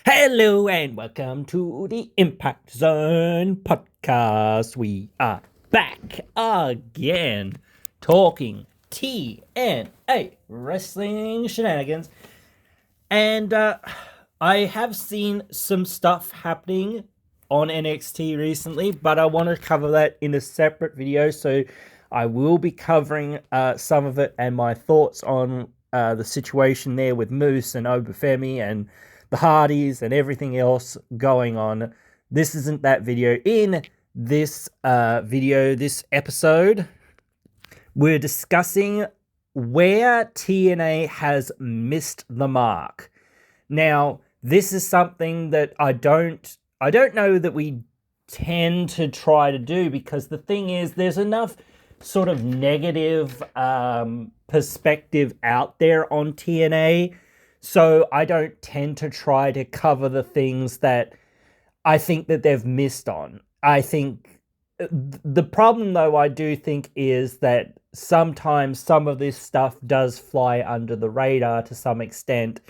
Hello and welcome to the Impact Zone podcast. We are back again talking TNA wrestling shenanigans. And I have seen some stuff happening on NXT recently, but I want to cover that in a separate video. So I will be covering some of it and my thoughts on the situation there with Moose and Obafemi and the Hardys and everything else going on. This isn't that video. In this this episode, we're discussing where TNA has missed the mark. Now, this is something that I don't know that we tend to try to do, because the thing is, there's enough sort of negative perspective out there on TNA. So I don't tend to try to cover the things that I think that they've missed on. I think the problem, though, I do think, is that sometimes some of this stuff does fly under the radar to some extent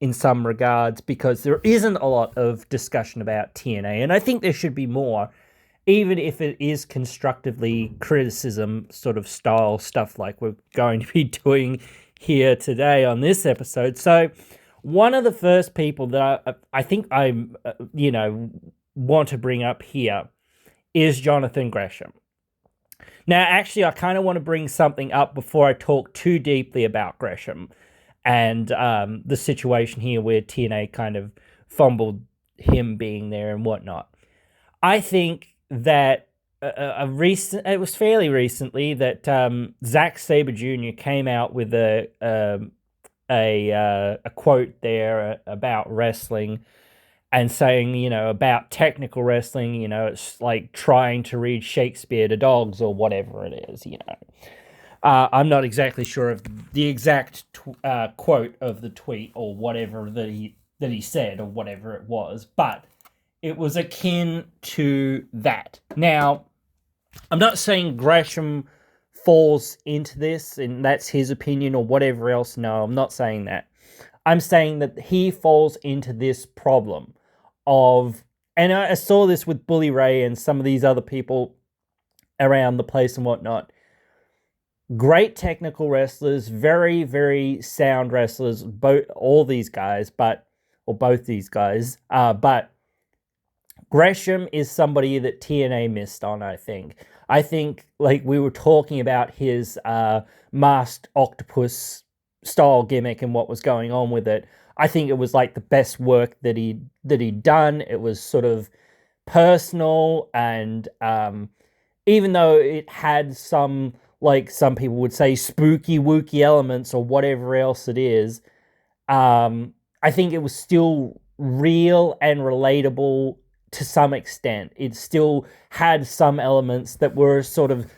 in some regards, because there isn't a lot of discussion about TNA. And I think there should be more, even if it is constructively criticism sort of style stuff like we're going to be doing here today on this episode. So one of the first people that I think I want to bring up here is Jonathan Gresham. Now, actually, I kind of want to bring something up before I talk too deeply about Gresham and the situation here where TNA kind of fumbled him being there and whatnot. I think that it was fairly recently that Zack Sabre Jr. came out with a quote there about wrestling and saying, about technical wrestling, it's like trying to read Shakespeare to dogs or whatever it is, I'm not exactly sure of the exact quote of the tweet or whatever that he said or whatever it was, but it was akin to that. Now, I'm not saying Gresham falls into this and that's his opinion or whatever else. No, I'm not saying that. I'm saying that he falls into this problem of, and I saw this with Bully Ray and some of these other people around the place and whatnot. Great technical wrestlers, very, very sound wrestlers, both these guys, but Gresham is somebody that TNA missed on, I think. I think, like we were talking about his masked octopus style gimmick and what was going on with it. I think it was like the best work that he'd done. It was sort of personal, and even though it had some, like some people would say, spooky wooky elements or whatever else it is, I think it was still real and relatable to some extent. It still had some elements that were sort of,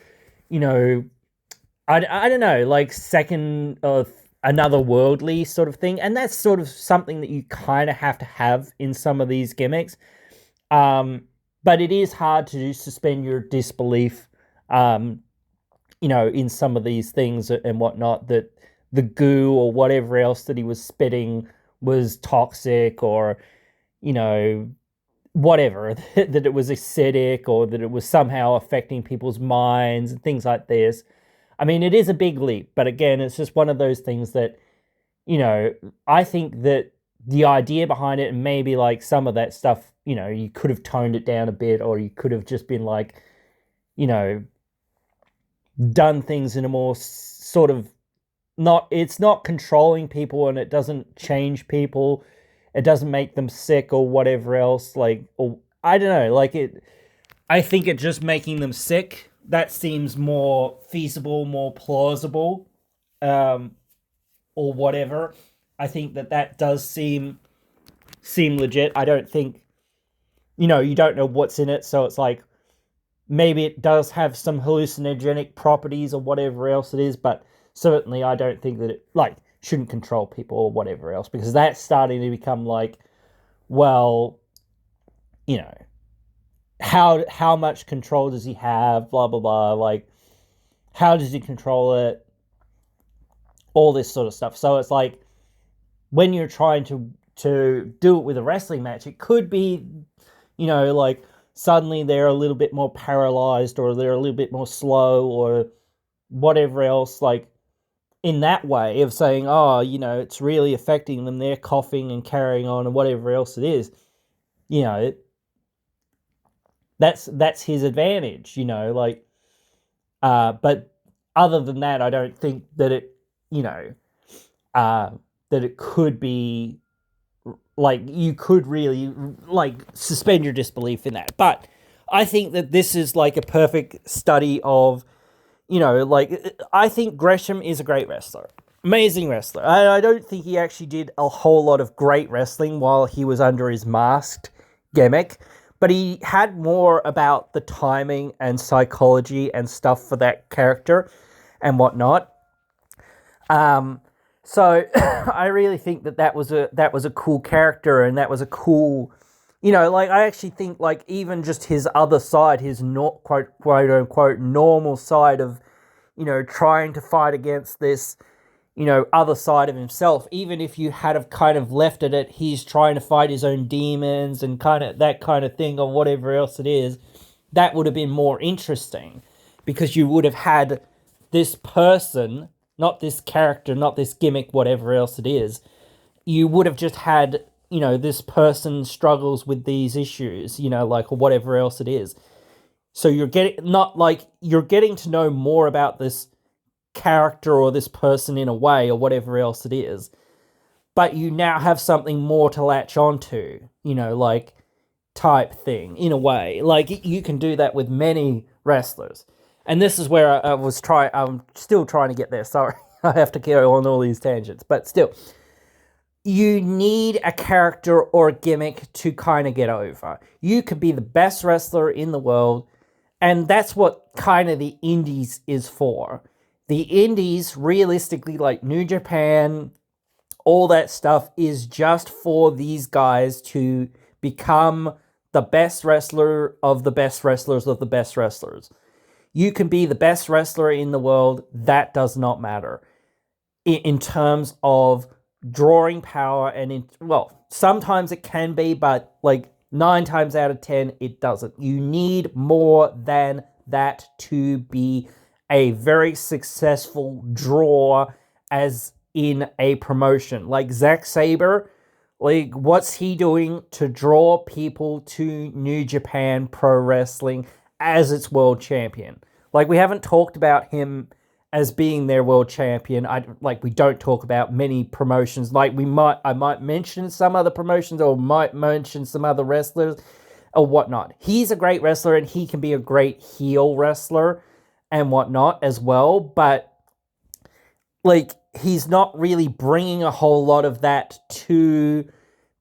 I don't know, like second of another worldly sort of thing. And that's sort of something that you kind of have in some of these gimmicks. But it is hard to suspend your disbelief, in some of these things and whatnot, that the goo or whatever else that he was spitting was toxic, or, whatever, that it was acidic, or that it was somehow affecting people's minds and things like this. I mean, it is a big leap, but again, it's just one of those things that, I think that the idea behind it, and maybe like some of that stuff, you could have toned it down a bit, or you could have just been like, done things in a more sort of it's not controlling people, and it doesn't change people. It doesn't make them sick or whatever else. Like, or I don't know, like I think it just making them sick, that seems more feasible, more plausible, or whatever. I think that does seem legit. I don't think, you don't know what's in it, so it's like, maybe it does have some hallucinogenic properties or whatever else it is, but certainly I don't think that it, like, shouldn't control people or whatever else, because that's starting to become like, well, how much control does he have, blah, blah, blah, like, how does he control it, all this sort of stuff. So it's like, when you're trying to to do it with a wrestling match. It could be, like suddenly they're a little bit more paralyzed or they're a little bit more slow or whatever else, like in that way of saying, oh, it's really affecting them. They're coughing and carrying on and whatever else it is. That's his advantage, but other than that, I don't think that that it could be like you could really like suspend your disbelief in that. But I think that this is like a perfect study of, I think Gresham is a great wrestler. Amazing wrestler. I don't think he actually did a whole lot of great wrestling while he was under his masked gimmick, but he had more about the timing and psychology and stuff for that character and whatnot. So I really think that was a cool character, and that was a cool, I actually think like even just his other side, his not quote unquote normal side of, trying to fight against this, other side of himself, even if you had have kind of left it at he's trying to fight his own demons and kind of that kind of thing or whatever else it is, that would have been more interesting because you would have had this person, not this character, not this gimmick, whatever else it is. You would have just had, this person struggles with these issues, like or whatever else it is. So you're getting to know more about this character or this person in a way or whatever else it is, but you now have something more to latch onto, like type thing in a way. Like you can do that with many wrestlers, and this is where I'm still trying to get there. Sorry, I have to go on all these tangents, but still, you need a character or a gimmick to kind of get over. You could be the best wrestler in the world, and that's what kind of the indies is for. The indies, realistically, like New Japan, all that stuff is just for these guys to become the best wrestler of the best wrestlers of the best wrestlers. You can be the best wrestler in the world. That does not matter in terms of drawing power. And sometimes it can be, but like 9 times out of 10, it doesn't. You need more than that to be a very successful draw as in a promotion. Like Zack Sabre, like what's he doing to draw people to New Japan Pro Wrestling as its world champion? Like we haven't talked about him as being their world champion. We don't talk about many promotions. Like I might mention some other promotions or might mention some other wrestlers or whatnot. He's a great wrestler and he can be a great heel wrestler and whatnot as well, but like he's not really bringing a whole lot of that to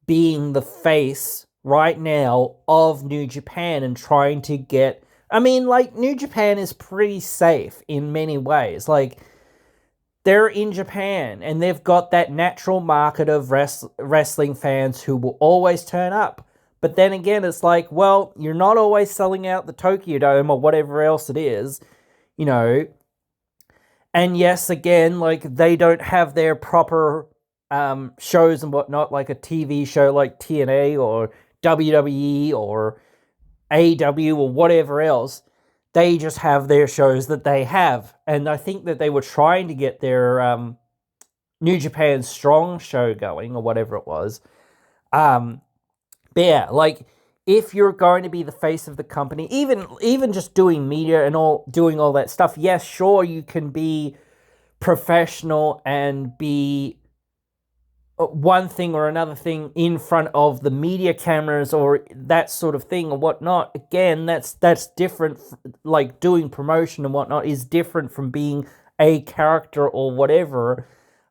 being the face right now of New Japan and trying to get, New Japan is pretty safe in many ways. Like they're in Japan and they've got that natural market of wrestling fans who will always turn up. But then again, it's like, well, you're not always selling out the Tokyo Dome or whatever else it is. And yes, again, like they don't have their proper shows and whatnot, like a TV show like TNA or WWE or AEW or whatever else. They just have their shows that they have. And I think that they were trying to get their New Japan Strong show going or whatever it was. But yeah, like if you're going to be the face of the company, even just doing media and doing all that stuff, yes, sure, you can be professional and be one thing or another thing in front of the media cameras or that sort of thing or whatnot. Again, that's different. Like doing promotion and whatnot is different from being a character or whatever.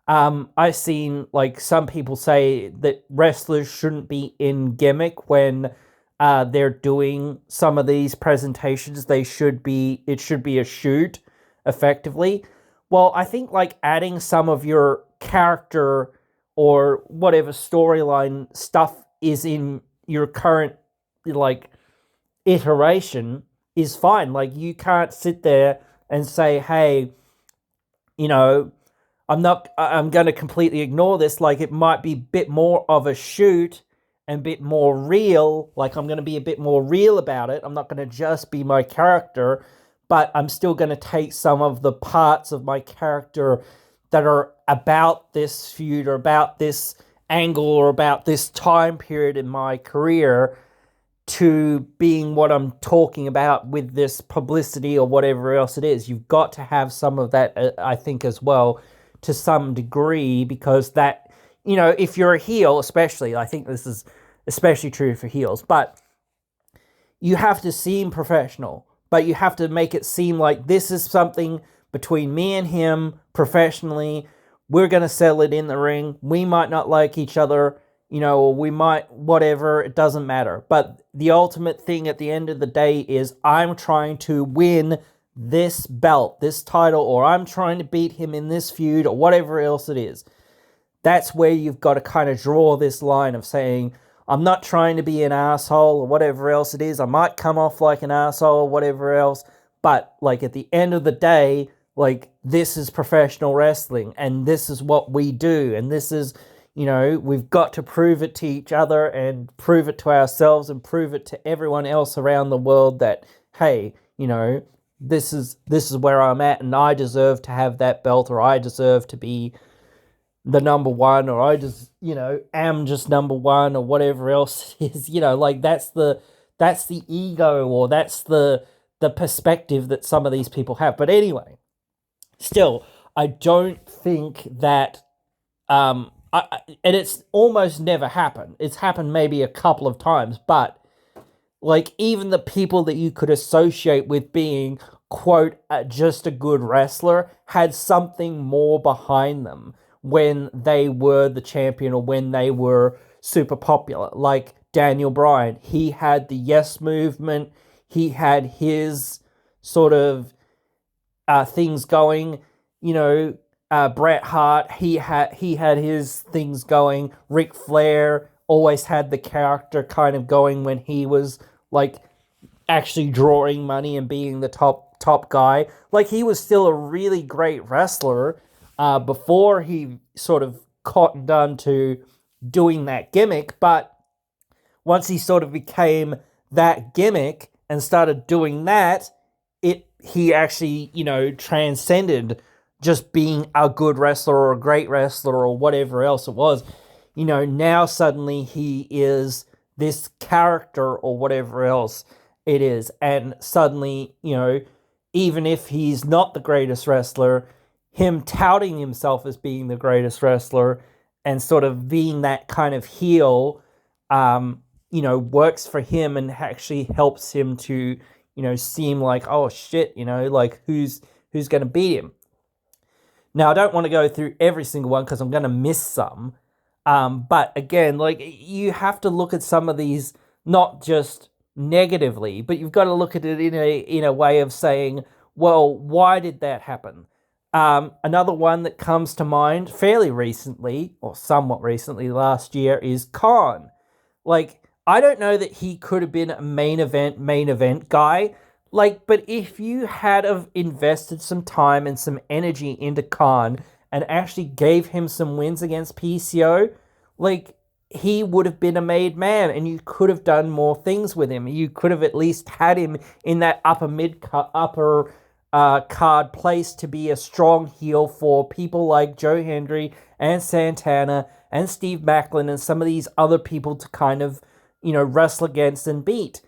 I've seen like some people say that wrestlers shouldn't be in gimmick when they're doing some of these presentations. It should be a shoot, effectively. Well, I think like adding some of your character or whatever storyline stuff is in your current like iteration is fine. Like you can't sit there and say, hey, I'm going to completely ignore this. Like, it might be a bit more of a shoot and a bit more real. Like, I'm going to be a bit more real about it. I'm not going to just be my character, but I'm still going to take some of the parts of my character that are about this feud or about this angle or about this time period in my career to being what I'm talking about with this publicity or whatever else it is. You've got to have some of that, I think, as well, to some degree, because that, if you're a heel, especially, I think this is especially true for heels, but you have to seem professional, but you have to make it seem like this is something between me and him professionally. We're going to settle it in the ring. We might not like each other, or we might, whatever, it doesn't matter. But the ultimate thing at the end of the day is I'm trying to win this belt, this title, or I'm trying to beat him in this feud, or whatever else it is. That's where you've got to kind of draw this line of saying, I'm not trying to be an asshole or whatever else it is. I might come off like an asshole or whatever else, but like at the end of the day, like this is professional wrestling and this is what we do. And this is, we've got to prove it to each other and prove it to ourselves and prove it to everyone else around the world that, hey, this is where I'm at and I deserve to have that belt, or I deserve to be the number one, or I just, am just number one, or whatever else it is, like that's the ego, or that's the perspective that some of these people have. But anyway, still, I don't think that, and it's almost never happened. It's happened maybe a couple of times, but like even the people that you could associate with being, quote, just a good wrestler had something more behind them when they were the champion or when they were super popular. Like Daniel Bryan, he had the Yes Movement, he had his sort of things going, Bret Hart, he had his things going. Ric Flair always had the character kind of going when he was like actually drawing money and being the top guy. Like he was still a really great wrestler before he sort of cottoned on to doing that gimmick, but once he sort of became that gimmick and started doing that, he actually, transcended just being a good wrestler or a great wrestler or whatever else it was. Now suddenly he is this character or whatever else it is. And suddenly, even if he's not the greatest wrestler, him touting himself as being the greatest wrestler and sort of being that kind of heel, works for him and actually helps him to, seem like, oh shit, like who's going to beat him. Now, I don't want to go through every single one because I'm going to miss some. But again, like you have to look at some of these not just negatively, but you've got to look at it in a way of saying, well, why did that happen? Another one that comes to mind fairly recently, or somewhat recently, last year, is Khan. Like, I don't know that he could have been a main event guy. Like, but if you had have invested some time and some energy into Khan and actually gave him some wins against PCO, like, he would have been a made man and you could have done more things with him. You could have at least had him in that upper card place to be a strong heel for people like Joe Hendry and Santana and Steve Macklin and some of these other people to kind of, wrestle against and beat.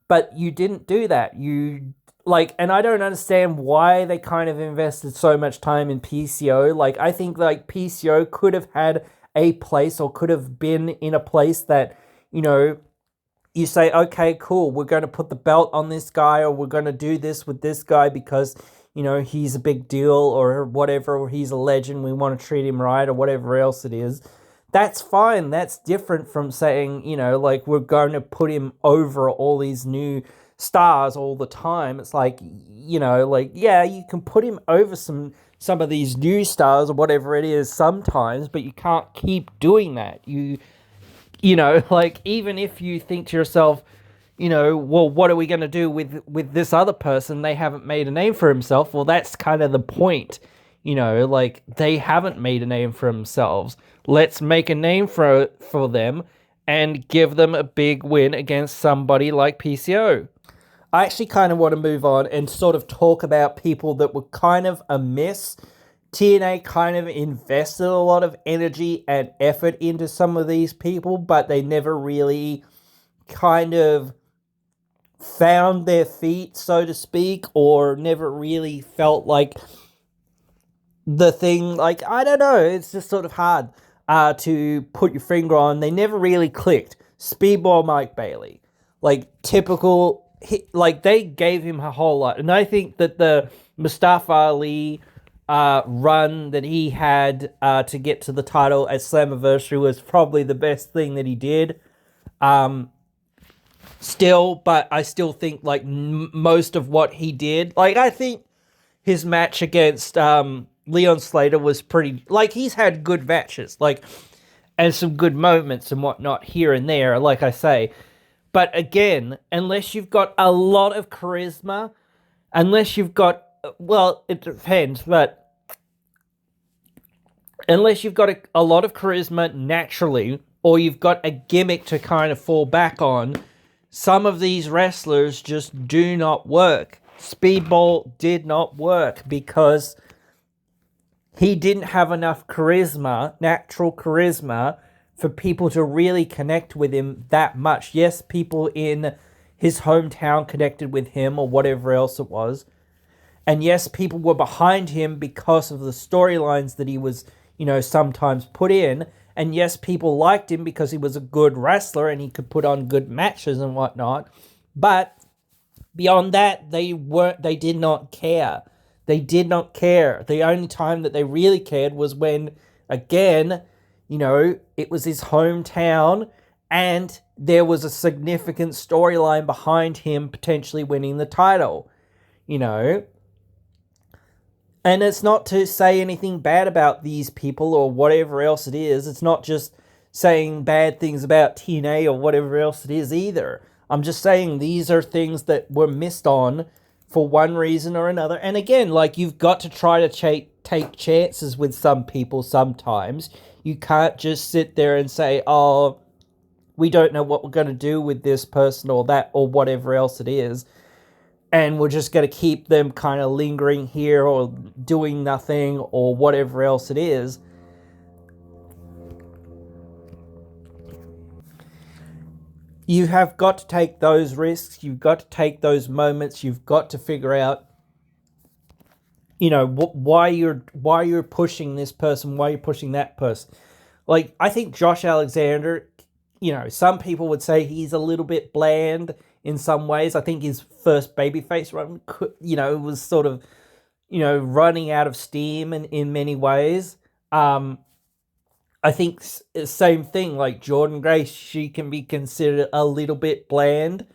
But you didn't do that. And I don't understand why they kind of invested so much time in PCO. Like, I think like PCO could have had a place or could have been in a place that, you say, okay, cool, we're going to put the belt on this guy, or we're going to do this with this guy because, he's a big deal or whatever, or he's a legend, we want to treat him right or whatever else it is. That's fine. That's different from saying, like we're going to put him over all these new stars all the time. It's like, yeah, you can put him over some of these new stars or whatever it is sometimes, but you can't keep doing that. Like even if you think to yourself, well, what are we going to do with this other person? They haven't made a name for himself. Well, that's kind of the point. Like, they haven't made a name for themselves. Let's make a name for them and give them a big win against somebody like PCO. I actually kind of want to move on and sort of talk about people that were kind of a miss. TNA kind of invested a lot of energy and effort into some of these people, but they never really kind of found their feet, so to speak, or never really felt like the thing. Like, I don't know, it's just sort of hard to put your finger on. They never really clicked. Speedball Mike Bailey, like, typical, like, they gave him a whole lot. And I think that the Mustafa Ali run that he had to get to the title at Slammiversary was probably the best thing that he did. Still, but I still think, like, most of what he did, like, I think his match against Leon Slater was pretty, like, he's had good matches, like, and some good moments and whatnot here and there, like I say. But again, unless you've got a lot of charisma, unless you've got, well, it depends, but unless you've got a lot of charisma naturally, or you've got a gimmick to kind of fall back on, some of these wrestlers just do not work. Speedball did not work because he didn't have enough charisma, natural charisma, for people to really connect with him that much. Yes, people in his hometown connected with him or whatever else it was. And yes, people were behind him because of the storylines that he was, sometimes put in. And yes, people liked him because he was a good wrestler and he could put on good matches and whatnot. But beyond that, they did not care. They did not care. The only time that they really cared was when, again, it was his hometown and there was a significant storyline behind him potentially winning the title, And it's not to say anything bad about these people or whatever else it is. It's not just saying bad things about TNA or whatever else it is either. I'm just saying these are things that were missed on for one reason or another. And again, like, you've got to try to take chances with some people sometimes. You can't just sit there and say, oh, we don't know what we're going to do with this person or that or whatever else it is. And we're just going to keep them kind of lingering here or doing nothing or whatever else it is. You have got to take those risks. You've got to take those moments. You've got to figure out, why you're pushing this person, why you're pushing that person. Like, I think Josh Alexander, some people would say he's a little bit bland in some ways. I think his first babyface run, was sort of, running out of steam in many ways. I think same thing, like Jordan Grace, she can be considered a little bit bland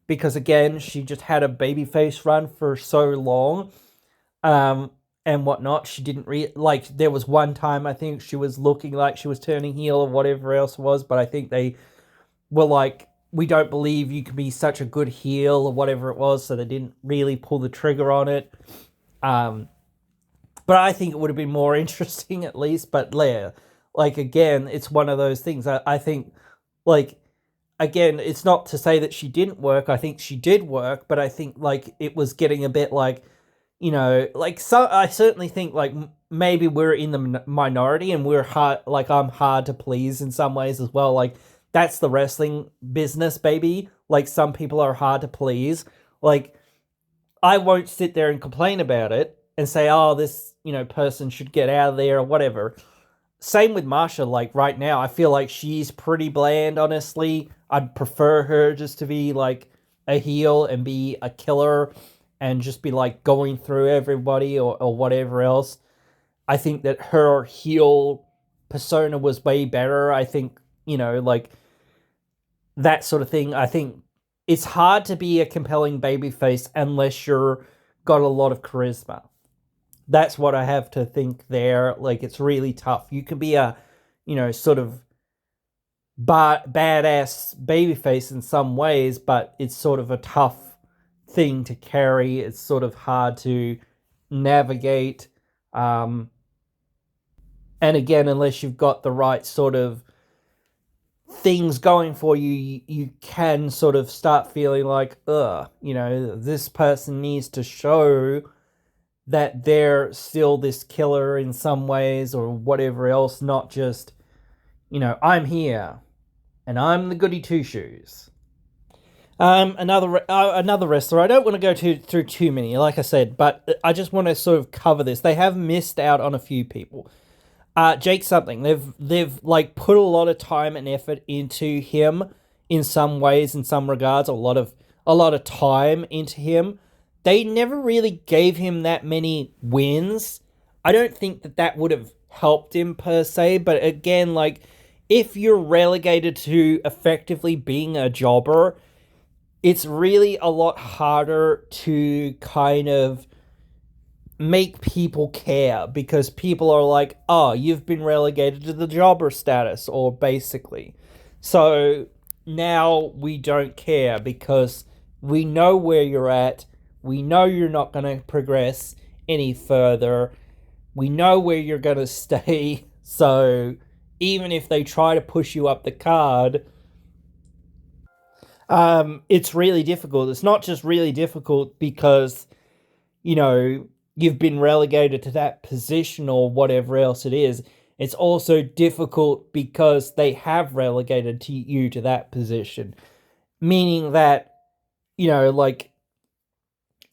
because, again, she just had a babyface run for so long and whatnot. She didn't there was one time I think she was looking like she was turning heel or whatever else it was, but I think they were like, we don't believe you can be such a good heel or whatever it was, so they didn't really pull the trigger on it. But I think it would have been more interesting at least. But like, again, it's one of those things. I think, like, again, it's not to say that she didn't work. I think she did work, but I think, like, it was getting a bit like, so I certainly think, like, maybe we're in the minority and we're hard, like, I'm hard to please in some ways as well. Like, that's the wrestling business, baby. Like, some people are hard to please. Like, I won't sit there and complain about it and say, oh, this, person should get out of there or whatever. Same with Marsha. Like, right now, I feel like she's pretty bland, honestly. I'd prefer her just to be, like, a heel and be a killer and just be, like, going through everybody or whatever else. I think that her heel persona was way better. I think, like, that sort of thing. I think it's hard to be a compelling babyface unless you're got a lot of charisma. That's what I have to think there. Like, it's really tough. You can be a, sort of badass babyface in some ways, but it's sort of a tough thing to carry. It's sort of hard to navigate. Um, and again, unless you've got the right sort of things going for you, you can sort of start feeling like, this person needs to show that they're still this killer in some ways or whatever else, not just, I'm here and I'm the goody two shoes. Another wrestler. I don't want to go through too many, like I said, but I just want to sort of cover this. They have missed out on a few people. Jake something. They've like put a lot of time and effort into him in some ways, in some regards, a lot of time into him. They never really gave him that many wins. I don't think that would have helped him per se, but again, like if you're relegated to effectively being a jobber, it's really a lot harder to kind of make people care because people are like, oh, you've been relegated to the jobber status, or basically. So now we don't care because we know where you're at. We know you're not going to progress any further. We know where you're going to stay. So even if they try to push you up the card, it's really difficult. It's not just really difficult because, you've been relegated to that position or whatever else it is. It's also difficult because they have relegated you to that position. Meaning that, like,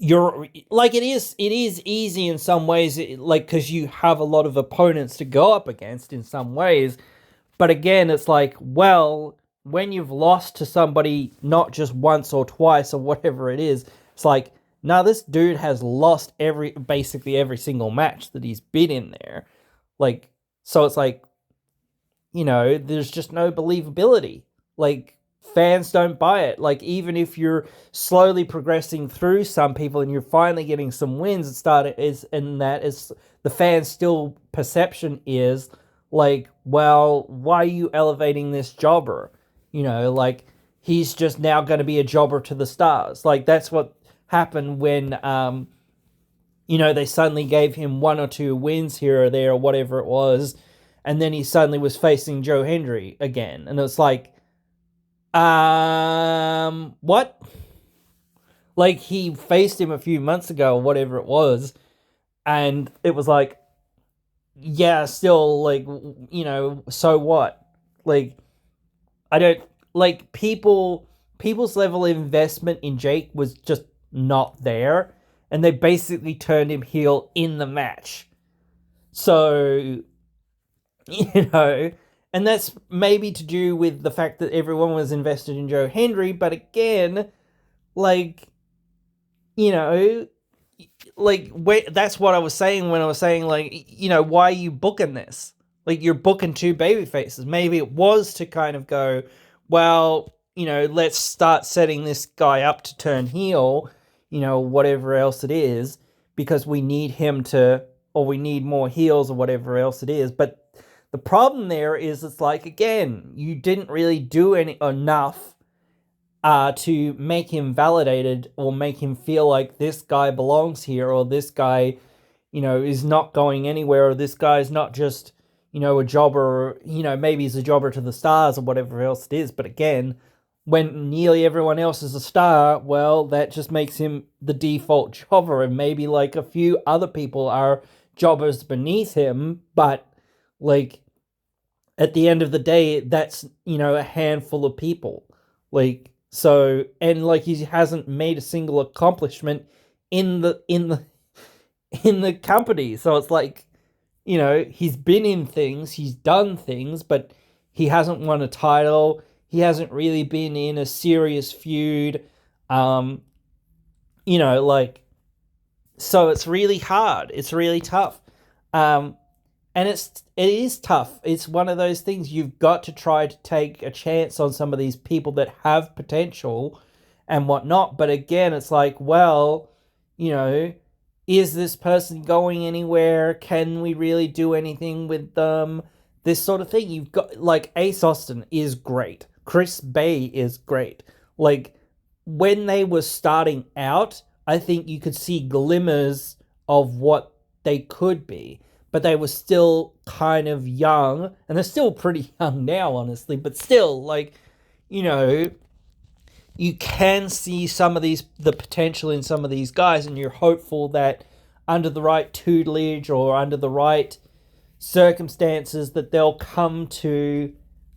you're like it is easy in some ways, like because you have a lot of opponents to go up against in some ways, but again it's like, well, when you've lost to somebody not just once or twice or whatever it is, it's like, now this dude has lost basically every single match that he's been in there, like, so it's like, there's just no believability. Like, fans don't buy it. Like, even if you're slowly progressing through some people and you're finally getting some wins, the fans still perception is like, well, why are you elevating this jobber? Like, he's just now going to be a jobber to the stars. Like, that's what happened when they suddenly gave him one or two wins here or there or whatever it was, and then he suddenly was facing Joe Hendry again, and it's like, what? Like, he faced him a few months ago or whatever it was, and it was like, yeah, still, like, so what? Like, I don't, like, people's level of investment in Jake was just not there, and they basically turned him heel in the match. So, and that's maybe to do with the fact that everyone was invested in Joe Hendry, but again, like, you know, that's what I was saying when I was saying, like, why are you booking this? Like, you're booking two baby faces. Maybe it was to kind of go, well, let's start setting this guy up to turn heel, whatever else it is, because we need him to, or we need more heels or whatever else it is. But the problem there is, it's like, again, you didn't really do enough to make him validated or make him feel like this guy belongs here, or this guy, is not going anywhere, or this guy is not just, a jobber, maybe he's a jobber to the stars or whatever else it is. But again, when nearly everyone else is a star, well, that just makes him the default jobber, and maybe like a few other people are jobbers beneath him, but like, at the end of the day, that's, a handful of people. Like, so, and like, he hasn't made a single accomplishment in the company. So it's like, he's been in things, he's done things, but he hasn't won a title. He hasn't really been in a serious feud. Like, so it's really hard. It's really tough. And it is tough. It's one of those things, you've got to try to take a chance on some of these people that have potential and whatnot. But again, it's like, well, is this person going anywhere? Can we really do anything with them? This sort of thing. You've got, like, Ace Austin is great. Chris Bay is great. Like, when they were starting out, I think you could see glimmers of what they could be, but they were still kind of young, and they're still pretty young now, honestly, but still, like, you know, you can see the potential in some of these guys, and you're hopeful that under the right tutelage or under the right circumstances that they'll come to,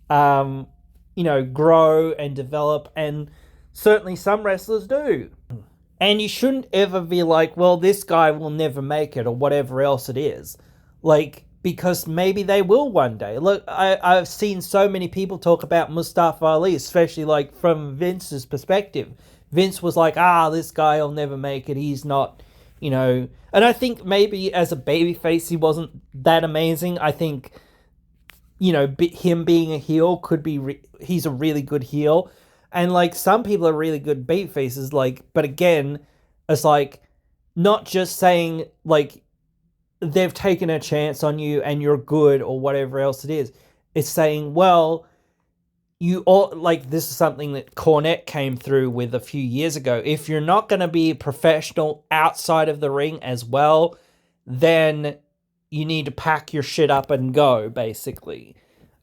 grow and develop, and certainly some wrestlers do. And you shouldn't ever be like, well, this guy will never make it or whatever else it is. Like, because maybe they will one day. Look, I've seen so many people talk about Mustafa Ali, especially like from Vince's perspective. Vince was like, this guy will never make it. He's not, and I think maybe as a babyface, he wasn't that amazing. I think, him being a heel could be, he's a really good heel. And like some people are really good babyfaces, like, but again, it's like not just saying like they've taken a chance on you and you're good or whatever else it is. It's saying, well, you all, like, this is something that Cornette came through with a few years ago. If you're not going to be a professional outside of the ring as well, then you need to pack your shit up and go, basically.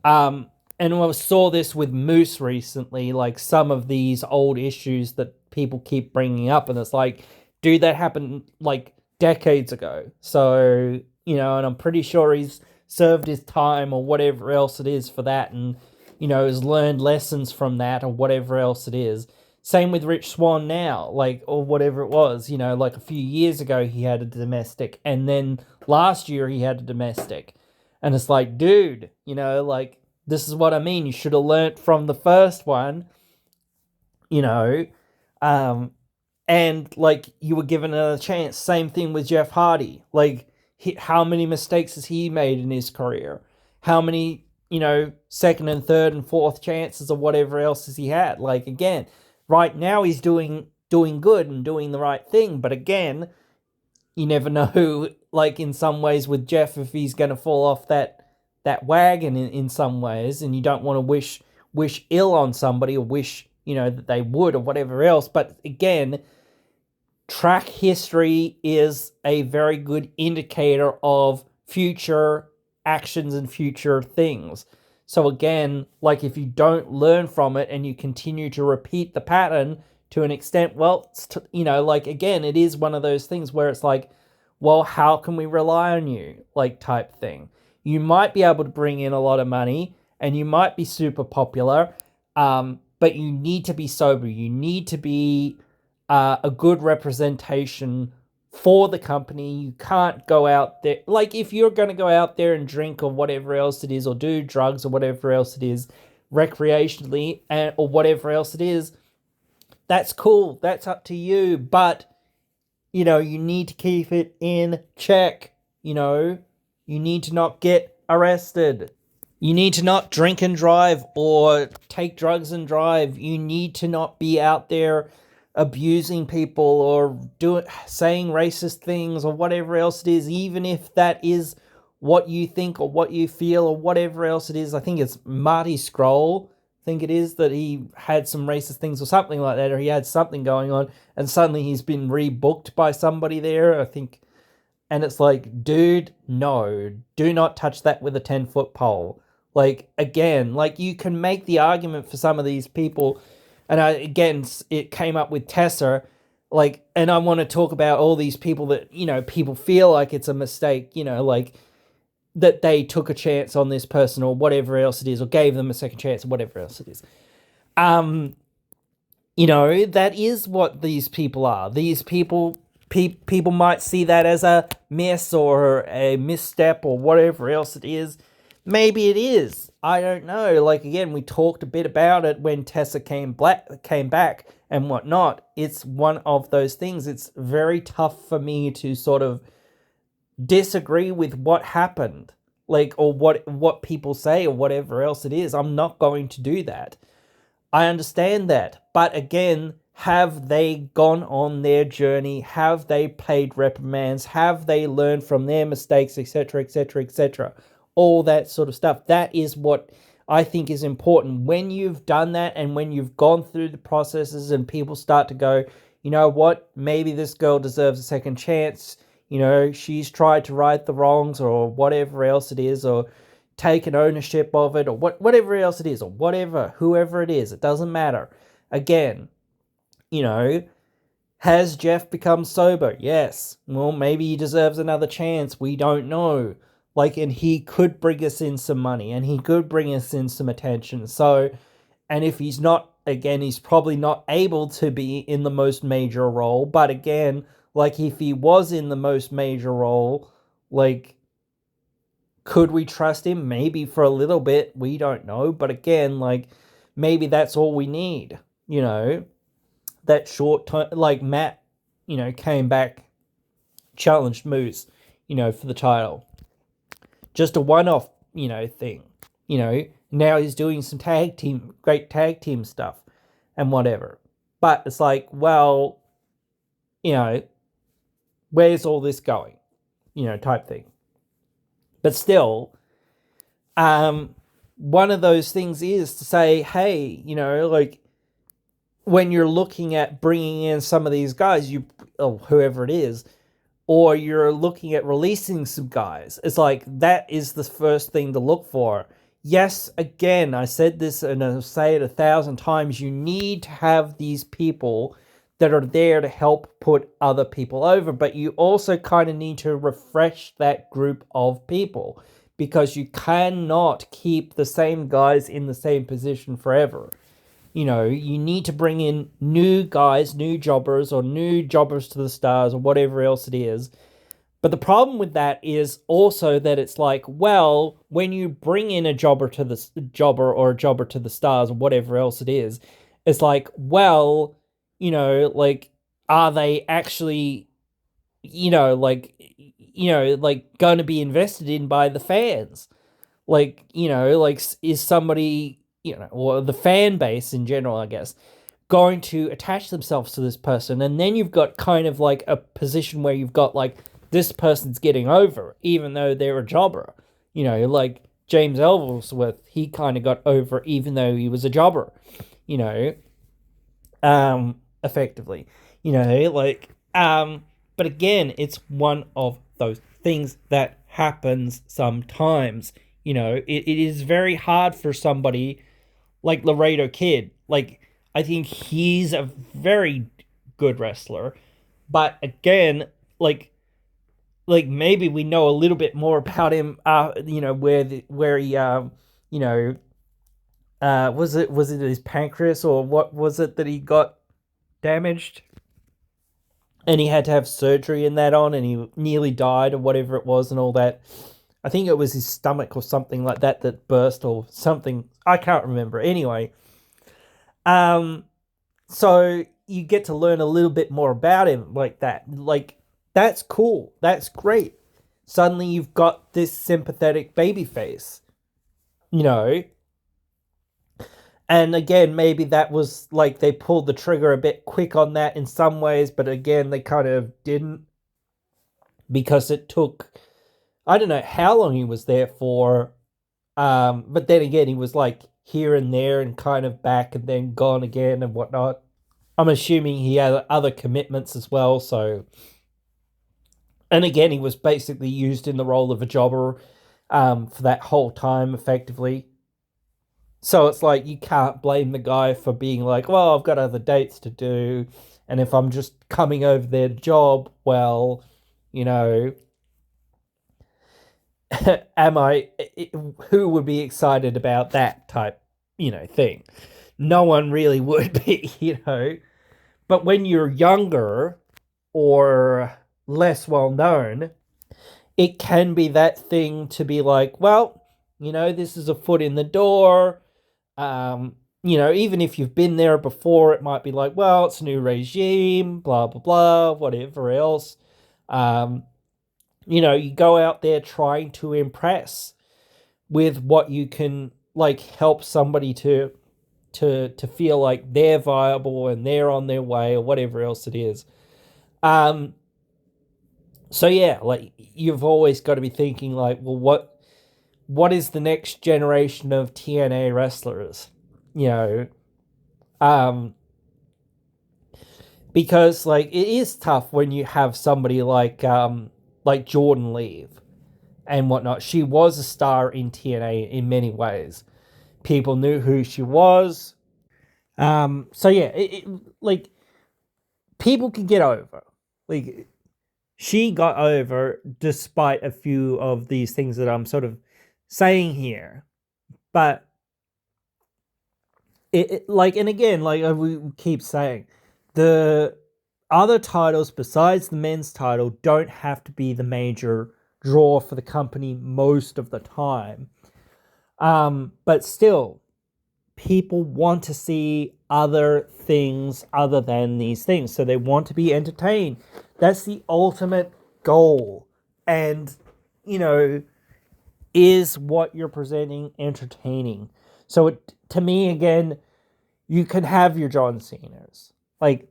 And I saw this with Moose recently, like some of these old issues that people keep bringing up, and it's like, dude, that happened like decades ago. So, and I'm pretty sure he's served his time or whatever else it is for that, and, has learned lessons from that or whatever else it is. Same with Rich Swann now, like, or whatever it was, like a few years ago he had a domestic, and then last year he had a domestic. And it's like, dude, like, this is what I mean. You should have learnt from the first one, and like you were given another chance. Same thing with Jeff Hardy. Like, how many mistakes has he made in his career? How many, second and third and fourth chances or whatever else has he had? Like, again, right now he's doing good and doing the right thing. But again, you never know, like in some ways with Jeff, if he's going to fall off that wagon in some ways, and you don't want to wish ill on somebody or wish, that they would or whatever else. But again, track history is a very good indicator of future actions and future things. So again, like if you don't learn from it and you continue to repeat the pattern to an extent, well, like again, it is one of those things where it's like, well, how can we rely on you? Like type thing. You might be able to bring in a lot of money and you might be super popular, but you need to be sober. You need to be a good representation for the company. You can't go out there, like if you're going to go out there and drink or whatever else it is, or do drugs or whatever else it is, recreationally or whatever else it is, that's cool. That's up to you. But, you need to keep it in check. You need to not get arrested. You need to not drink and drive or take drugs and drive. You need to not be out there abusing people or saying racist things or whatever else it is, even if that is what you think or what you feel or whatever else it is. I think it's Marty Scroll, I think it is, that he had some racist things or something like that, or he had something going on and suddenly he's been rebooked by somebody there, I think. And it's like, dude, no, do not touch that with a 10-foot pole. Like, again, like you can make the argument for some of these people. And again, it came up with Tessa, like, and I want to talk about all these people that, people feel like it's a mistake, like that they took a chance on this person or whatever else it is, or gave them a second chance or whatever else it is. That is what these people are. These people might see that as a miss or a misstep or whatever else it is. Maybe it is. I don't know. Like, again, we talked a bit about it when Tessa came back and whatnot. It's one of those things. It's very tough for me to sort of disagree with what happened, like, or what people say or whatever else it is. I'm not going to do that. I understand that. But again, have they gone on their journey? Have they paid reprimands? Have they learned from their mistakes, etc., etc., etc.? All that sort of stuff. That is what I think is important. When you've done that and when you've gone through the processes and people start to go, you know what, maybe this girl deserves a second chance. she's tried to right the wrongs or whatever else it is, or taken ownership of it, or whatever else it is, or whoever it is, it doesn't matter. Again, has Jeff become sober? Yes. Well, maybe he deserves another chance. We don't know. And he could bring us in some money, and he could bring us in some attention. So, and if he's not, again, he's probably not able to be in the most major role. But again, if he was in the most major role, could we trust him? Maybe for a little bit. We don't know. But again, maybe that's all we need, that short time. Matt, came back, challenged Moose, for the title. Just a one-off, thing. Now he's doing some great tag team stuff and whatever. But it's well, where's all this going? Type thing. But still, one of those things is to say, hey, when you're looking at bringing in some of these guys, whoever it is, or you're looking at releasing some guys, it's that is the first thing to look for. Yes, again, I said this and I'll say it 1,000 times, you need to have these people that are there to help put other people over, but you also kind of need to refresh that group of people, because you cannot keep the same guys in the same position forever. You need to bring in new guys, new jobbers, or new jobbers to the stars, or whatever else it is. But the problem with that is also that it's when you bring in a jobber to the stars, or whatever else it is, it's are they actually, going to be invested in by the fans? Is somebody, or the fan base in general, I guess, going to attach themselves to this person? And then you've got kind of a position where you've got this person's getting over, even though they're a jobber. James Ellsworth, he kind of got over even though he was a jobber, effectively, but again, it's one of those things that happens sometimes. It is very hard for somebody like Laredo Kid. I think he's a very good wrestler, but again, maybe we know a little bit more about him, where he, was it his pancreas, or what was it that he got damaged? And he had to have surgery in that on, and he nearly died, or whatever it was, and all that. I think it was his stomach or something like that burst, or something. I can't remember. Anyway, so you get to learn a little bit more about him like that. That's cool. That's great. Suddenly you've got this sympathetic babyface, And again, maybe that was they pulled the trigger a bit quick on that in some ways, but again, they kind of didn't, because it took, I don't know how long he was there for, but then again, he was here and there and kind of back and then gone again and whatnot. I'm assuming he had other commitments as well, so. And again, he was basically used in the role of a jobber for that whole time, effectively. So it's you can't blame the guy for being well, I've got other dates to do, and if I'm just coming over their job, well, who would be excited about that type, thing? No one really would be, But when you're younger or less well known, it can be that thing to be well, this is a foot in the door. Even if you've been there before, it might be well, it's a new regime, blah, blah, blah, whatever else. You go out there trying to impress with what you can, help somebody to feel they're viable and they're on their way, or whatever else it is. So yeah, you've always got to be thinking well, what is the next generation of TNA wrestlers? Because it is tough when you have somebody like Jordan leave and whatnot. She was a star in TNA in many ways. People knew who she was. So yeah, like people can get over. Like she got over despite a few of these things that I'm sort of saying here. But like, and again, like we keep saying, the other titles besides the men's title don't have to be the major draw for the company most of the time. But still, people want to see other things other than these things. So they want to be entertained. That's the ultimate goal. And, you know, is what you're presenting entertaining? So to me, again, you can have your John Cena's. Like,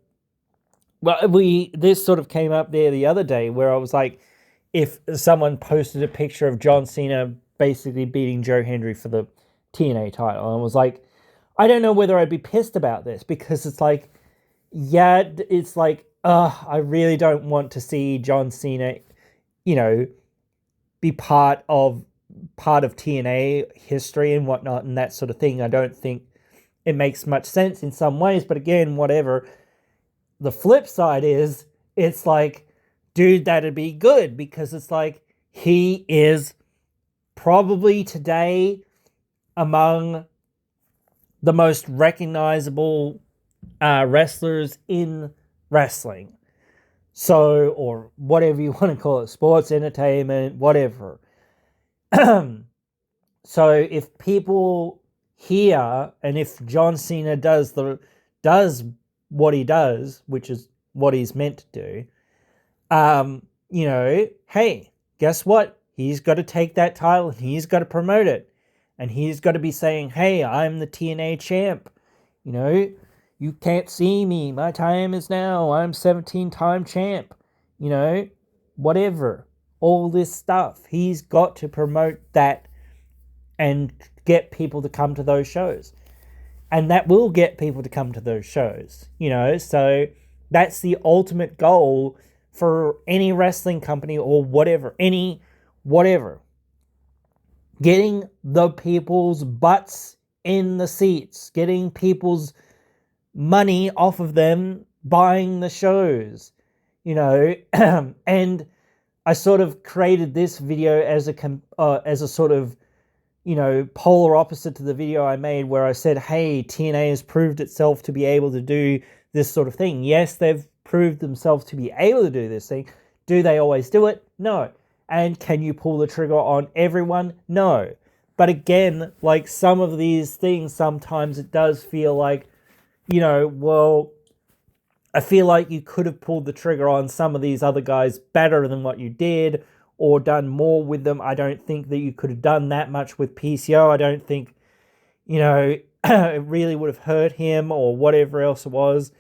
well, this sort of came up there the other day where I was like, if someone posted a picture of John Cena basically beating Joe Hendry for the TNA title, and I was like, I don't know whether I'd be pissed about this, because it's like, yeah, it's like, I really don't want to see John Cena, you know, be part of TNA history and whatnot and that sort of thing. I don't think it makes much sense in some ways, but again, whatever. The flip side is, it's like, dude, that'd be good, because it's like, he is probably today among the most recognizable wrestlers in wrestling. So, or whatever you want to call it, sports, entertainment, whatever. So if people hear, and if John Cena does what he does, which is what he's meant to do, you know, hey, guess what? He's got to take that title and he's got to promote it. And he's got to be saying, hey, I'm the TNA champ. You know, you can't see me. My time is now. I'm 17-time champ. You know, whatever. All this stuff. He's got to promote that and get people to come to those shows. And that will get people to come to those shows. You know, so that's the ultimate goal for any wrestling company or whatever. Whatever. Getting the people's butts in the seats, getting people's money off of them buying the shows, you know. And I sort of created this video as a sort of, you know, polar opposite to the video I made where I said, hey, TNA has proved itself to be able to do this sort of thing. Yes, they've proved themselves to be able to do this thing. Do they always do it? No. And can you pull the trigger on everyone? No. But again, like some of these things, sometimes it does feel like, you know, well, I feel like you could have pulled the trigger on some of these other guys better than what you did, or done more with them. I don't think that you could have done that much with PCO. I don't think, you know, it really would have hurt him or whatever else it was,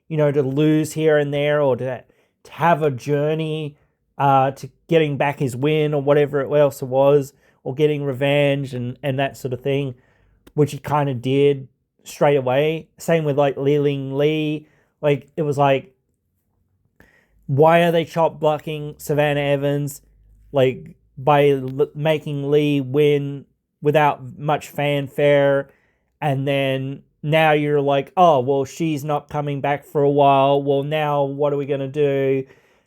you know, to lose here and there, or to have a journey to getting back his win or whatever else it was, or getting revenge and that sort of thing, which he kind of did straight away. Same with like Li Lee. Like, it was like, why are they chop blocking Savannah Evans, like, by making Lee win without much fanfare? And then now you're like, oh, well, she's not coming back for a while. Well, now what are we going to do?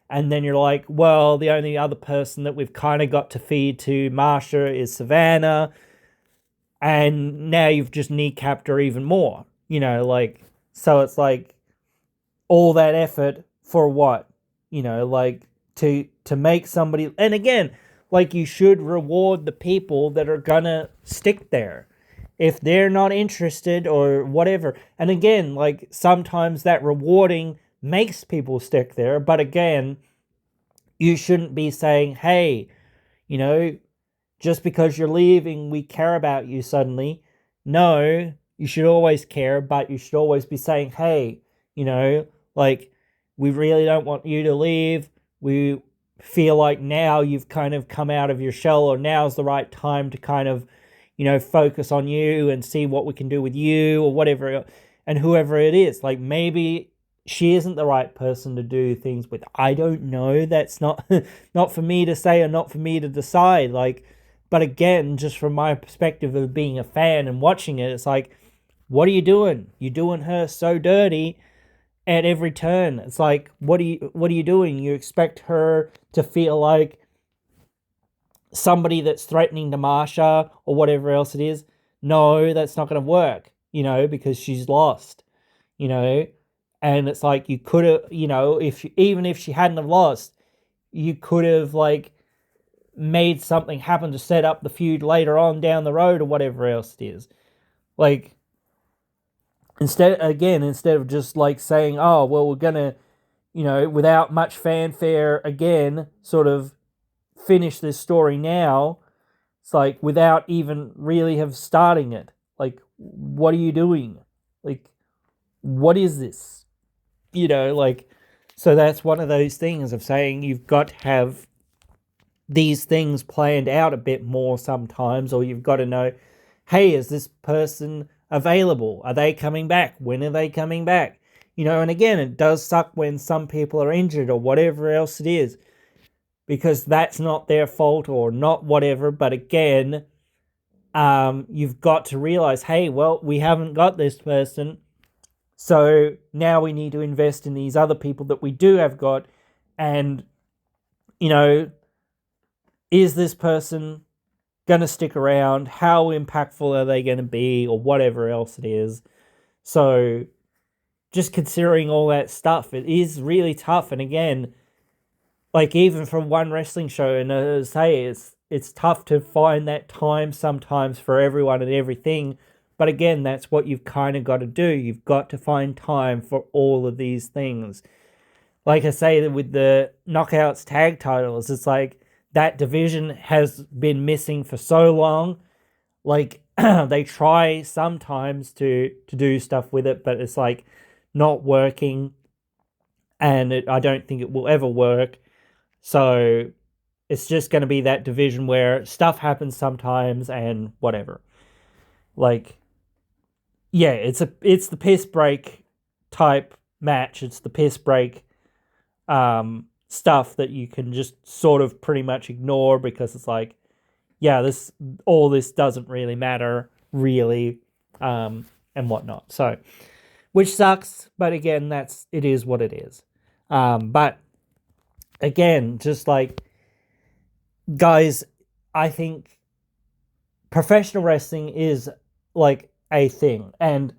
And then you're like, well, the only other person that we've kind of got to feed to Marsha is Savannah. And now you've just kneecapped her even more. You know, like, so it's like, all that effort for what? You know, like, to make somebody... And again, like, you should reward the people that are gonna stick there. If they're not interested or whatever. And again, like, sometimes that rewarding makes people stick there. But again, you shouldn't be saying, hey, you know, just because you're leaving, we care about you suddenly. No, you should always care, but you should always be saying, hey, you know, like, we really don't want you to leave. We feel like now you've kind of come out of your shell, or now's the right time to kind of, you know, focus on you and see what we can do with you or whatever. And whoever it is, like, maybe she isn't the right person to do things with. I don't know. That's not not for me to say or not for me to decide. Like, but again, just from my perspective of being a fan and watching it, it's like, what are you doing? You're doing her so dirty at every turn. It's like, what are you doing? You expect her to feel like somebody that's threatening to Marsha or whatever else it is. No, that's not going to work, because she's lost, and it's like, you could have, even if she hadn't have lost, you could have like made something happen to set up the feud later on down the road or whatever else it is. Like, instead of just like saying, oh, well, we're gonna, without much fanfare again, sort of finish this story now. It's like, without even really have starting it. Like, what are you doing? Like, what is this? So that's one of those things of saying you've got to have these things planned out a bit more sometimes, or you've got to know, hey, is this person available? Are they coming back? When are they coming back? And again, it does suck when some people are injured or whatever else it is, because that's not their fault or not whatever. But again, you've got to realize, hey, well, we haven't got this person, so now we need to invest in these other people that we do have got. And, is this person going to stick around? How impactful are they going to be, or whatever else it is? So just considering all that stuff, it is really tough. And again, like, even from one wrestling show, and as I say, it's tough to find that time sometimes for everyone and everything. But again, that's what you've kind of got to do. You've got to find time for all of these things. Like I say, with the Knockouts tag titles, it's like that division has been missing for so long. Like, they try sometimes to do stuff with it, but it's like not working. And I don't think it will ever work. So it's just going to be that division where stuff happens sometimes and whatever. Like, yeah, it's the piss break type match. It's the piss break stuff that you can just sort of pretty much ignore, because it's like, yeah, this doesn't really matter, really, and whatnot. So, which sucks, but again, it is what it is. But again, just like, guys, I think professional wrestling is like a thing, and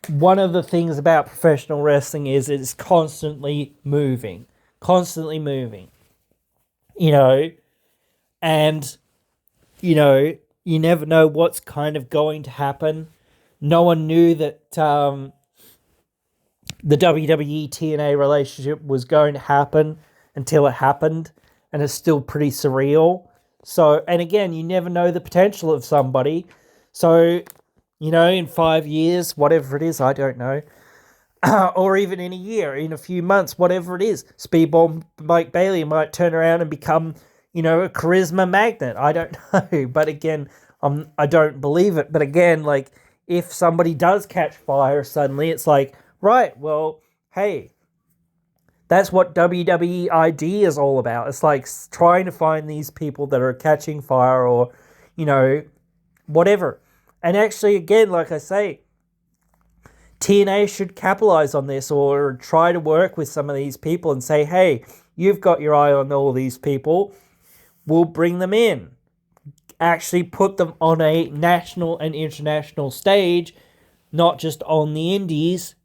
one of the things about professional wrestling is it's constantly moving, and you never know what's kind of going to happen. No one knew that the WWE TNA relationship was going to happen until it happened, and it's still pretty surreal. So, and again, you never know the potential of somebody. So, in 5 years, whatever it is, I don't know, or even in a year, in a few months, whatever it is, Speedball Mike Bailey might turn around and become, a charisma magnet. I don't know. But again, I don't believe it. But again, like, if somebody does catch fire suddenly, it's like, right, well, hey, that's what WWE ID is all about. It's like trying to find these people that are catching fire, or, whatever. And actually, again, like I say, TNA should capitalize on this, or try to work with some of these people and say, hey, you've got your eye on all these people. We'll bring them in. Actually put them on a national and international stage, not just on the indies.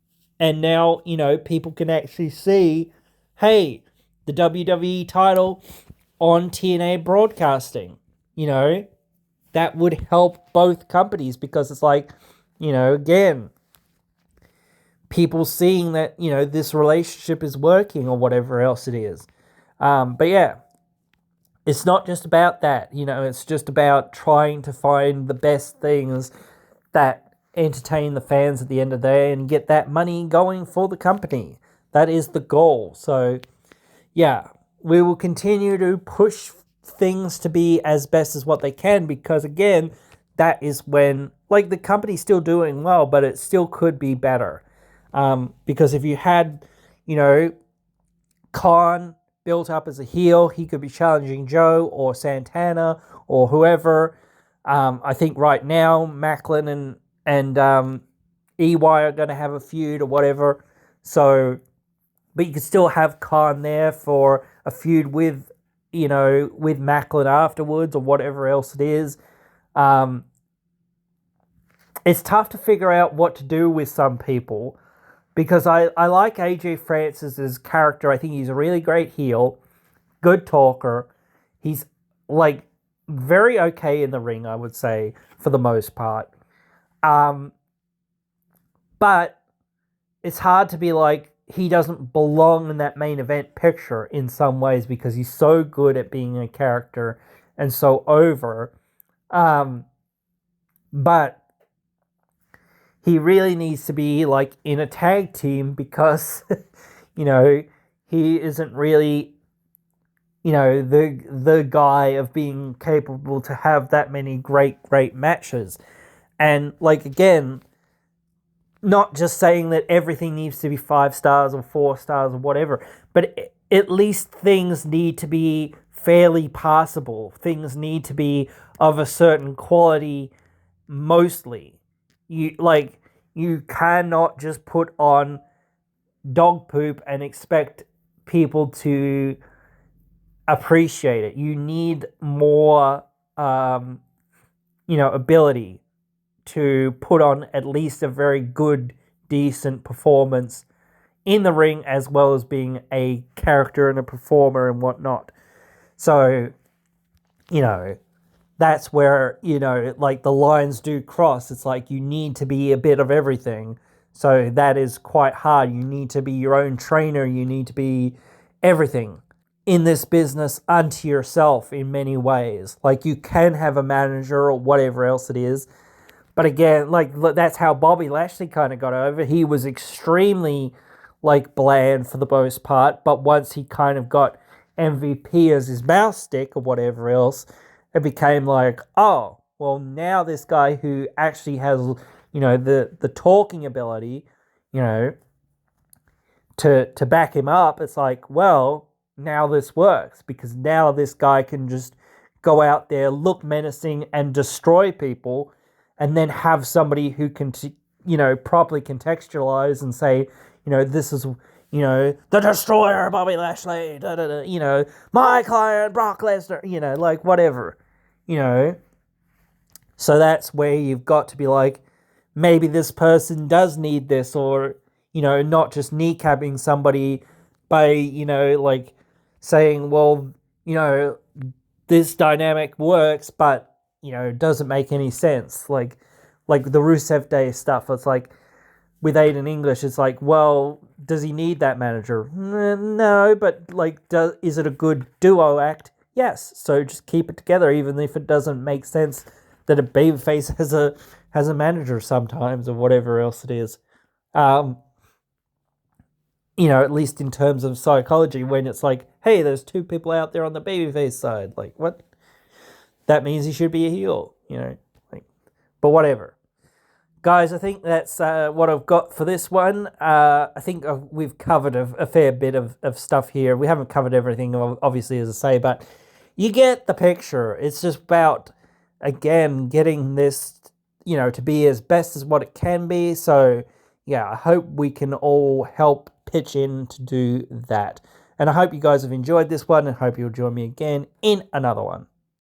And now, people can actually see, hey, the WWE title on TNA broadcasting, that would help both companies, because it's like, again, people seeing that, this relationship is working or whatever else it is. But yeah, it's not just about that, it's just about trying to find the best things that entertain the fans at the end of the day and get that money going for the company. That is the goal. So yeah, we will continue to push things to be as best as what they can, because again, that is when, like, the company's still doing well, but it still could be better. Because if you had, you know, Khan built up as a heel, he could be challenging Joe or Santana or whoever. I think right now Macklin and EY are going to have a feud or whatever. So, but you could still have Khan there for a feud with, with Macklin afterwards or whatever else it is. It's tough to figure out what to do with some people because I like AJ Francis's character. I think he's a really great heel, good talker. He's like very okay in the ring, I would say, for the most part. But it's hard to be like he doesn't belong in that main event picture in some ways because he's so good at being a character and so over. But he really needs to be like in a tag team because he isn't really the guy of being capable to have that many great matches. And like again, not just saying that everything needs to be 5 stars or 4 stars or whatever, but at least things need to be fairly passable. Things need to be of a certain quality mostly. You cannot just put on dog poop and expect people to appreciate it. You need more ability to put on at least a very good, decent performance in the ring, as well as being a character and a performer and whatnot. So, that's where, like the lines do cross. It's like you need to be a bit of everything. So that is quite hard. You need to be your own trainer. You need to be everything in this business unto yourself in many ways. Like you can have a manager or whatever else it is. But again, like that's how Bobby Lashley kind of got over. He was extremely like bland for the most part, but once he kind of got MVP as his mouse stick or whatever else, it became like, oh, well now this guy who actually has, the talking ability, to back him up, it's like, well, now this works because now this guy can just go out there, look menacing and destroy people, and then have somebody who can, properly contextualize and say, this is, the destroyer, Bobby Lashley, my client, Brock Lesnar, like whatever, So that's where you've got to be like, maybe this person does need this, or, not just kneecapping somebody by, like saying, well, this dynamic works, but doesn't make any sense. Like the Rusev Day stuff. It's like with Aiden English, it's like, well, does he need that manager? No, but like, is it a good duo act? Yes. So just keep it together, even if it doesn't make sense that a babyface has a manager sometimes or whatever else it is. At least in terms of psychology, when it's like, hey, there's 2 people out there on the babyface side. Like, what? That means he should be a heel, but whatever. Guys, I think that's what I've got for this one. I think we've covered a fair bit of stuff here. We haven't covered everything, obviously, as I say, but you get the picture. It's just about, again, getting this, to be as best as what it can be. So, yeah, I hope we can all help pitch in to do that. And I hope you guys have enjoyed this one and hope you'll join me again in another one.